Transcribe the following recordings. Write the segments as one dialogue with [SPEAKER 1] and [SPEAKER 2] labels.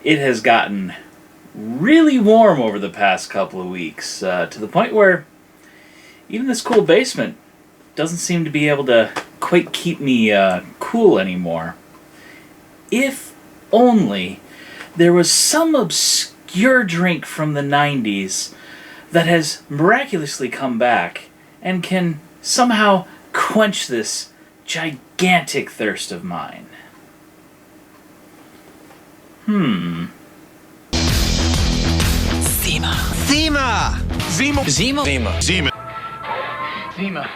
[SPEAKER 1] it has gotten really warm over the past couple of weeks, to the point where even this cool basement doesn't seem to be able to quite keep me cool anymore. If only there was some obscure drink from the 90s that has miraculously come back and can somehow quench this gigantic thirst of mine.
[SPEAKER 2] ZIMA.
[SPEAKER 3] ZIMA!
[SPEAKER 2] ZIMA. ZIMA.
[SPEAKER 3] ZIMA.
[SPEAKER 2] ZIMA.
[SPEAKER 1] ZIMA.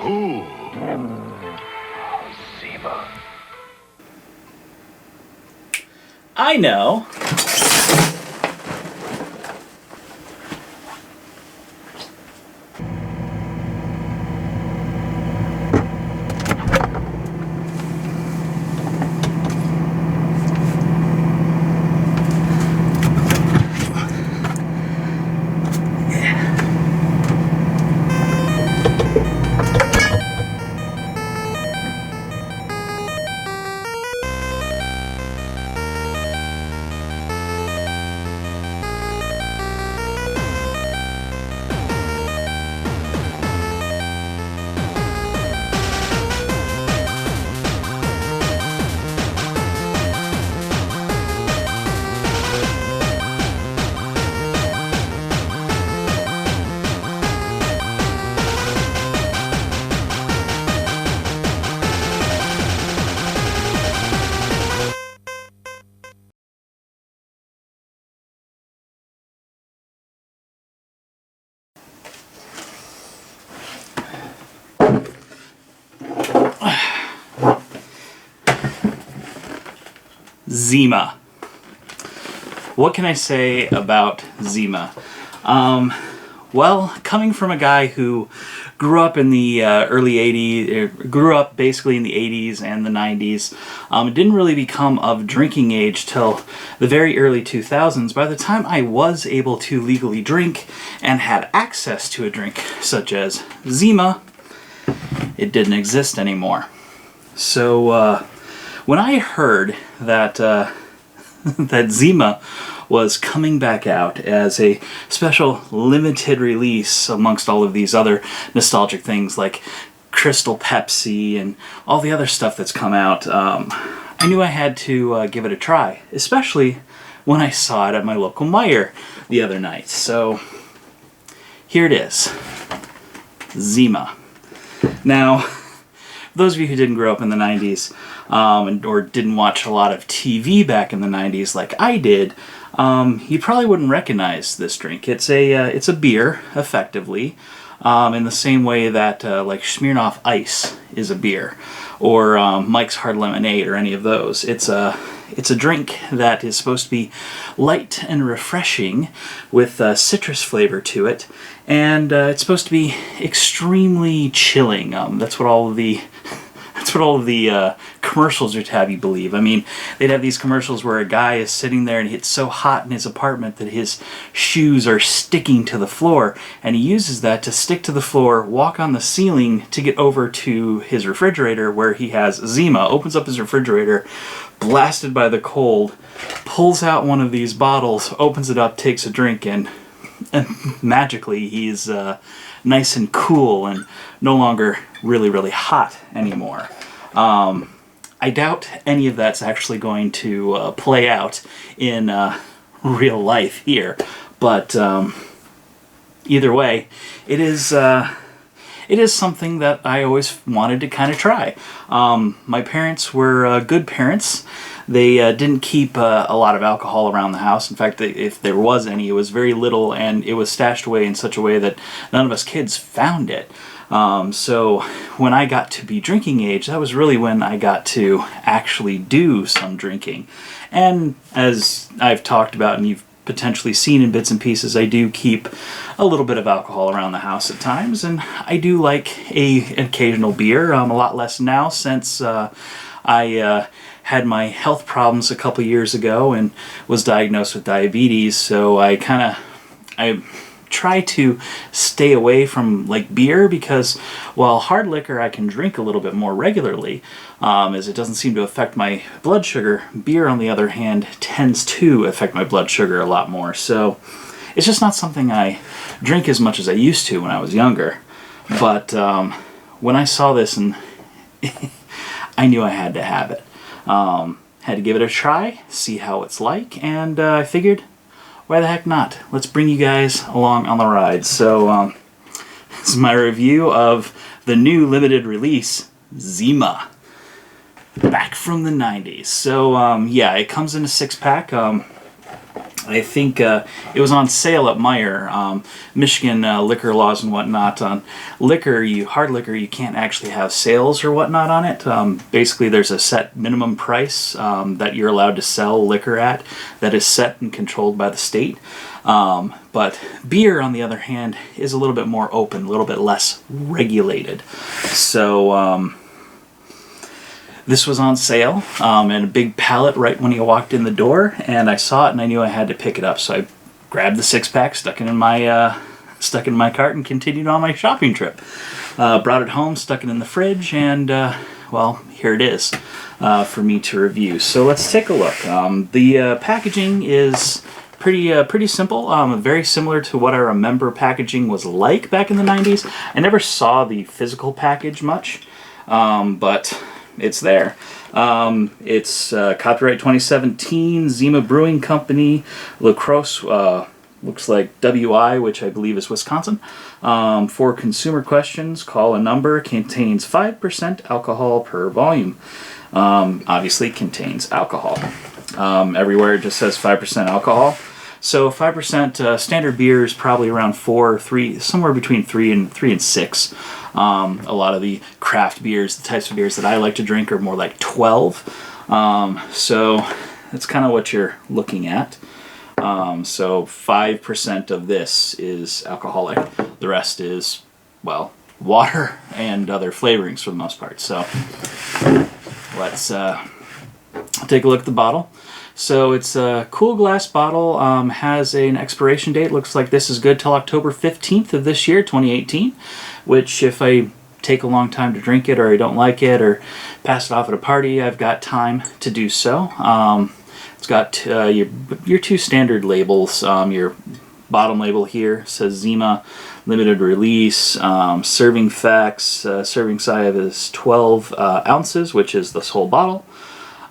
[SPEAKER 3] Ooh.
[SPEAKER 1] ZIMA. I know. ZIMA. What can I say about ZIMA? Well, coming from a guy who grew up in the early 80s, grew up basically in the 80s and the 90s, didn't really become of drinking age till the very early 2000s. By the time I was able to legally drink and had access to a drink such as ZIMA, it didn't exist anymore. So when I heard that that ZIMA was coming back out as a special limited release amongst all of these other nostalgic things like Crystal Pepsi and all the other stuff that's come out, I knew I had to give it a try, especially when I saw it at my local Meijer the other night. So here it is, ZIMA. Now, for those of you who didn't grow up in the 90s or didn't watch a lot of TV back in the 90s like I did, you probably wouldn't recognize this drink. It's a beer, effectively, in the same way that like Smirnoff Ice is a beer, or Mike's Hard Lemonade, or any of those. It's a drink that is supposed to be light and refreshing with citrus flavor to it, and it's supposed to be extremely chilling. That's what all of the commercials would have you believe. I mean, they'd have these commercials where a guy is sitting there and it's so hot in his apartment that his shoes are sticking to the floor, and he uses that to stick to the floor, walk on the ceiling to get over to his refrigerator where he has ZIMA, opens up his refrigerator, blasted by the cold, pulls out one of these bottles, opens it up, takes a drink, and magically he's nice and cool and no longer really, really hot anymore. I doubt any of that's actually going to play out in real life here, but either way, it is something that I always wanted to kind of try. My parents were good parents. They didn't keep a lot of alcohol around the house. In fact, if there was any, it was very little, and it was stashed away in such a way that none of us kids found it. So when I got to be drinking age, that was really when I got to actually do some drinking. And as I've talked about and you've potentially seen in bits and pieces, I do keep a little bit of alcohol around the house at times, and I do like an occasional beer, a lot less now since I had my health problems a couple years ago and was diagnosed with diabetes, so I try to stay away from like beer, because while hard liquor I can drink a little bit more regularly, as it doesn't seem to affect my blood sugar, beer on the other hand tends to affect my blood sugar a lot more. So it's just not something I drink as much as I used to when I was younger. But when I saw this, and I knew I had to have it. Had to give it a try, see how it's like, and I figured, why the heck not? Let's bring you guys along on the ride. So this is my review of the new limited release, ZIMA, back from the 90s. So yeah, it comes in a 6-pack. I think it was on sale at Meijer. Michigan liquor laws and whatnot on liquor, hard liquor, you can't actually have sales or whatnot on it. Basically, there's a set minimum price that you're allowed to sell liquor at that is set and controlled by the state. But beer, on the other hand, is a little bit more open, a little bit less regulated. So this was on sale in a big pallet right when you walked in the door, and I saw it and I knew I had to pick it up. So I grabbed the 6-pack, stuck it in my cart, and continued on my shopping trip. Brought it home, stuck it in the fridge, and well, here it is for me to review. So let's take a look. The packaging is pretty simple, very similar to what I remember packaging was like back in the 90s. I never saw the physical package much, but it's there. It's copyright 2017, ZIMA Brewing Company, La Crosse, looks like WI, which I believe is Wisconsin. For consumer questions, call a number, contains 5% alcohol per volume. Obviously contains alcohol. Everywhere it just says 5% alcohol. So 5% standard beer is probably around 3, somewhere between 3 and 6. A lot of the craft beers, the types of beers that I like to drink, are more like 12. So that's kind of what you're looking at. So 5% of this is alcoholic. The rest is, well, water and other flavorings for the most part. So let's take a look at the bottle. So it's a cool glass bottle, has an expiration date. Looks like this is good till October 15th of this year, 2018, which if I take a long time to drink it, or I don't like it, or pass it off at a party, I've got time to do so. It's got your 2 standard labels. Your bottom label here says ZIMA limited release, serving facts, serving size is 12 ounces, which is this whole bottle.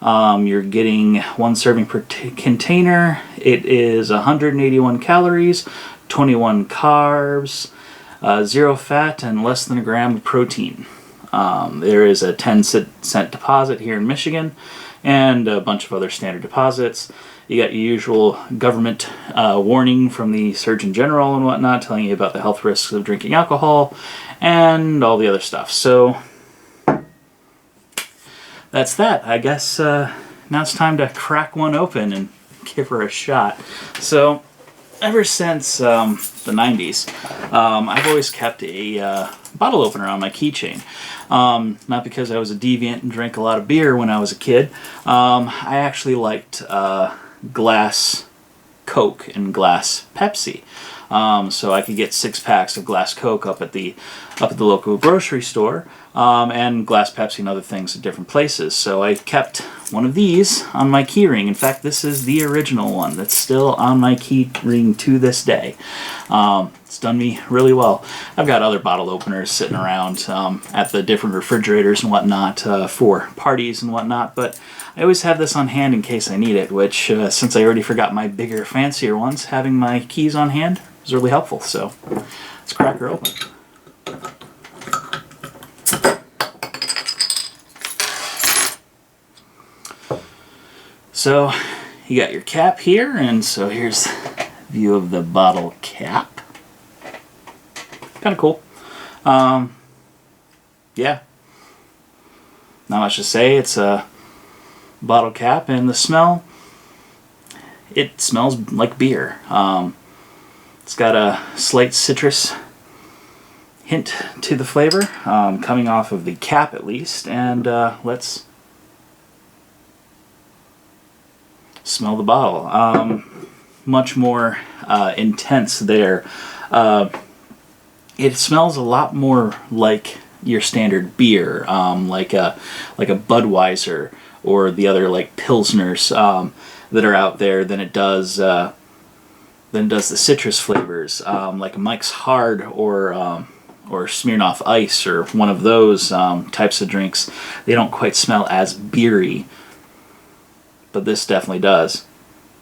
[SPEAKER 1] You're getting 1 serving per container. It is 181 calories, 21 carbs, 0 fat, and less than a gram of protein. There is a 10-cent deposit here in Michigan, and a bunch of other standard deposits. You got your usual government warning from the Surgeon General and whatnot, telling you about the health risks of drinking alcohol, and all the other stuff. So that's that. I guess now it's time to crack one open and give her a shot. So ever since the 90s, I've always kept a bottle opener on my keychain. Not because I was a deviant and drank a lot of beer when I was a kid. I actually liked glass Coke and glass Pepsi. So I could get 6-packs of glass Coke up at the local grocery store, and glass Pepsi and other things at different places. So I kept one of these on my keyring. In fact, this is the original one that's still on my keyring to this day. It's done me really well. I've got other bottle openers sitting around at the different refrigerators and whatnot for parties and whatnot, but I always have this on hand in case I need it, which since I already forgot my bigger, fancier ones, having my keys on hand is really helpful. So let's crack her open. So you got your cap here, and so here's a view of the bottle cap. Kind of cool. Yeah. Not much to say. It's a bottle cap, and the smell, it smells like beer. It's got a slight citrus hint to the flavor, coming off of the cap at least, and let's smell the bottle. Much more intense there. It smells a lot more like your standard beer, like a Budweiser or the other like Pilsners that are out there than it does the citrus flavors, like Mike's Hard or Smirnoff Ice or one of those types of drinks. They don't quite smell as beery, but this definitely does.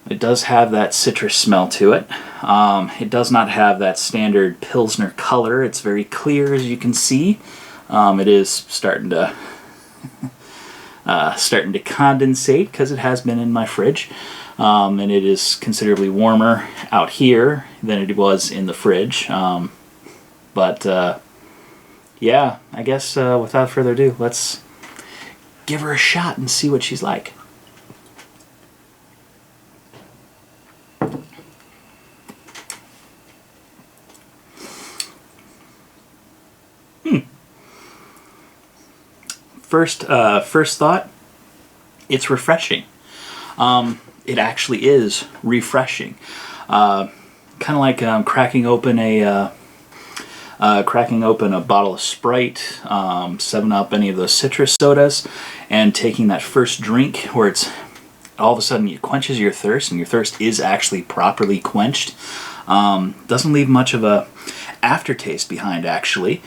[SPEAKER 1] It does have that citrus smell to it. It does not have that standard Pilsner color. It's very clear, as you can see. It is starting to condensate because it has been in my fridge, and it is considerably warmer out here than it was in the fridge. But yeah, I guess without further ado, let's give her a shot and see what she's like. First thought, it's refreshing. It actually is refreshing. Kind of like cracking open a bottle of Sprite, 7-Up, any of those citrus sodas, and taking that first drink where it's all of a sudden it quenches your thirst, and your thirst is actually properly quenched. Doesn't leave much of a aftertaste behind, actually.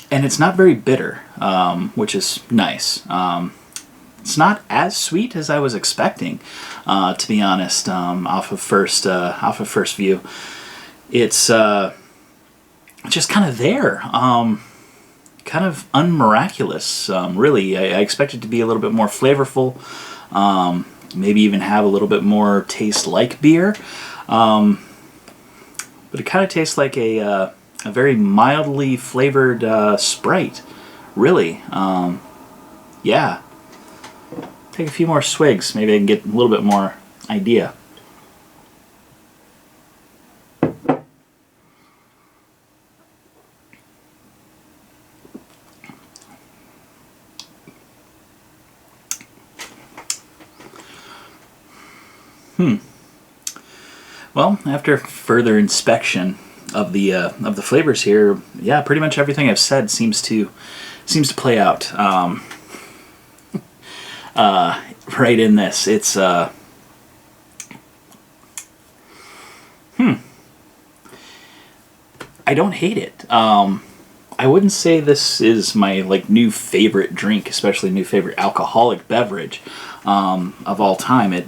[SPEAKER 1] And it's not very bitter, which is nice. It's not as sweet as I was expecting, to be honest. Off of first view, it's just kind of there, kind of unmiraculous. Really, I expected it to be a little bit more flavorful, maybe even have a little bit more taste like beer, but it kind of tastes like a very mildly flavored Sprite, really. Yeah. Take a few more swigs. Maybe I can get a little bit more idea. Well, after further inspection of the flavors here, yeah, pretty much everything I've said seems to play out right in this. It's I don't hate it. I wouldn't say this is my new favorite drink, especially new favorite alcoholic beverage of all time. It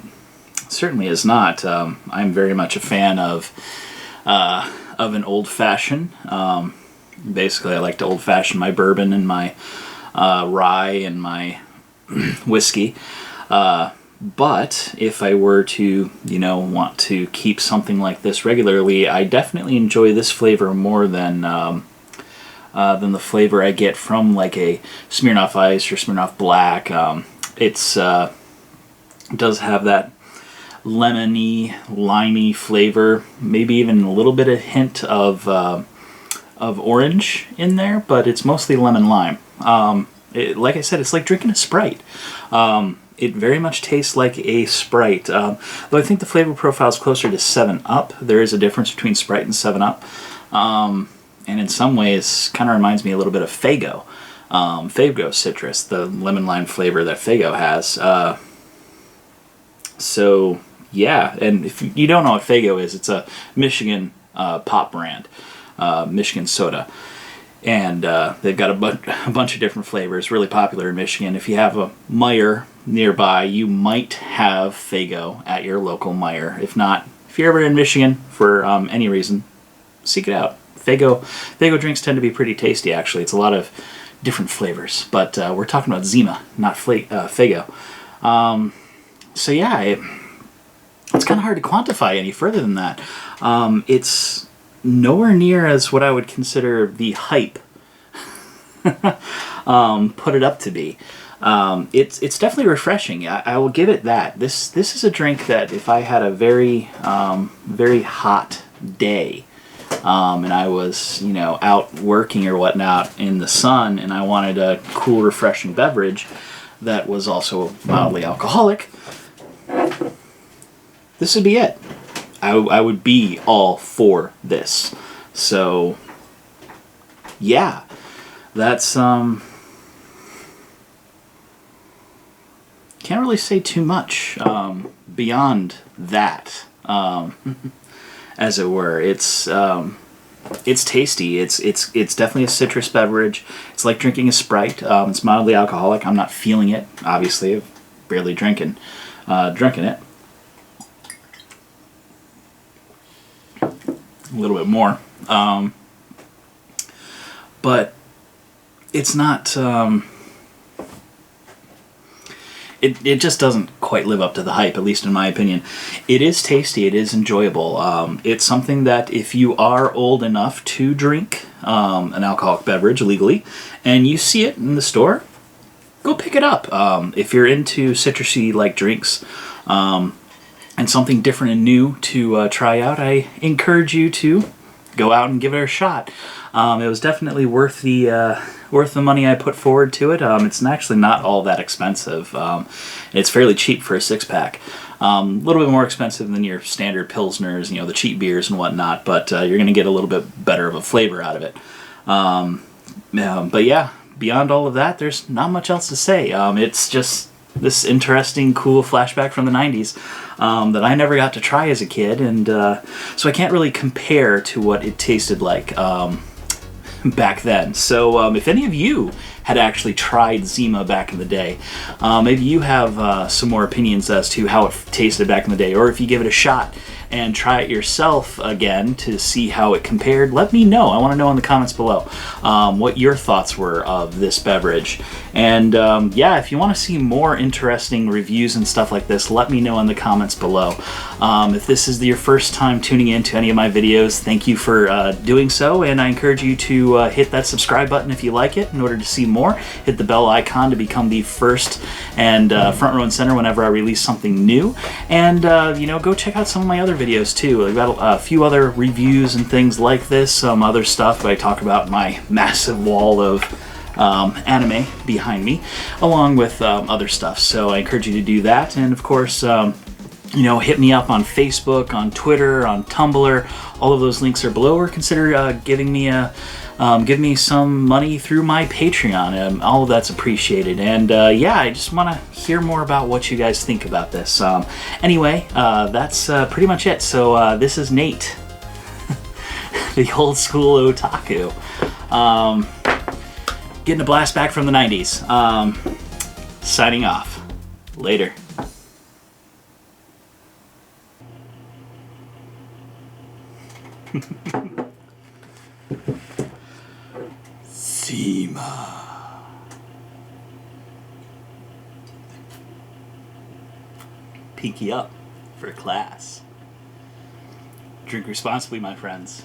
[SPEAKER 1] certainly is not. I'm very much a fan of an old-fashioned. Basically, I like to old-fashion my bourbon and my rye and my whiskey. But if I were to, want to keep something like this regularly, I definitely enjoy this flavor more than the flavor I get from a Smirnoff Ice or Smirnoff Black. It does have that lemony, limey flavor, maybe even a little bit of hint of orange in there, but it's mostly lemon lime. Like I said, it's like drinking a Sprite. It very much tastes like a Sprite, though I think the flavor profile is closer to 7-Up. There is a difference between Sprite and 7-Up, and in some ways kind of reminds me a little bit of Faygo. Faygo citrus, the lemon lime flavor that Faygo has. So yeah, and if you don't know what Faygo is, it's a Michigan pop brand, Michigan soda. And they've got a bunch of different flavors, really popular in Michigan. If you have a Meijer nearby, you might have Faygo at your local Meijer. If not, if you're ever in Michigan for any reason, seek it out. Faygo drinks tend to be pretty tasty, actually. It's a lot of different flavors. But we're talking about ZIMA, not Faygo. So yeah, it's kind of hard to quantify any further than that. It's nowhere near as what I would consider the hype put it up to be. It's definitely refreshing. I will give it that. This is a drink that if I had a very very hot day and I was out working or whatnot in the sun and I wanted a cool refreshing beverage that was also mildly alcoholic, this would be it. I would be all for this. So yeah, that's can't really say too much beyond that, as it were. It's tasty. It's definitely a citrus beverage. It's like drinking a Sprite. It's mildly alcoholic. I'm not feeling it, obviously. I've barely drinking it. A little bit more. But it's not... It just doesn't quite live up to the hype, at least in my opinion. It is tasty. It is enjoyable. It's something that if you are old enough to drink an alcoholic beverage legally, and you see it in the store, go pick it up. If you're into citrusy-like drinks and something different and new to try out, I encourage you to go out and give it a shot. It was definitely worth the money I put forward to it. It's actually not all that expensive. It's fairly cheap for a 6-pack. A little bit more expensive than your standard Pilsners, the cheap beers and whatnot, but you're going to get a little bit better of a flavor out of it. But yeah, beyond all of that, there's not much else to say. It's just this interesting, cool flashback from the 90s that I never got to try as a kid, and so I can't really compare to what it tasted like back then. So if any of you had actually tried ZIMA back in the day, maybe you have some more opinions as to how it tasted back in the day, or if you give it a shot and try it yourself again to see how it compared, let me know. I want to know in the comments below what your thoughts were of this beverage. And yeah, if you want to see more interesting reviews and stuff like this, let me know in the comments below. If this is your first time tuning in to any of my videos, thank you for doing so, and I encourage you to hit that subscribe button if you like it in order to see more. Hit the bell icon to become the first and front row and center whenever I release something new. And go check out some of my other videos too. I've got a few other reviews and things like this, some other stuff. I talk about my massive wall of anime behind me, along with other stuff. So I encourage you to do that. And of course, hit me up on Facebook, on Twitter, on Tumblr. All of those links are below, or consider giving me some money through my Patreon. All of that's appreciated. And yeah, I just want to hear more about what you guys think about this. Anyway, that's pretty much it. So this is Nate, the old school otaku, getting a blast back from the 90s. Signing off. Later. ZIMA. Pinky up for class. Drink responsibly, my friends.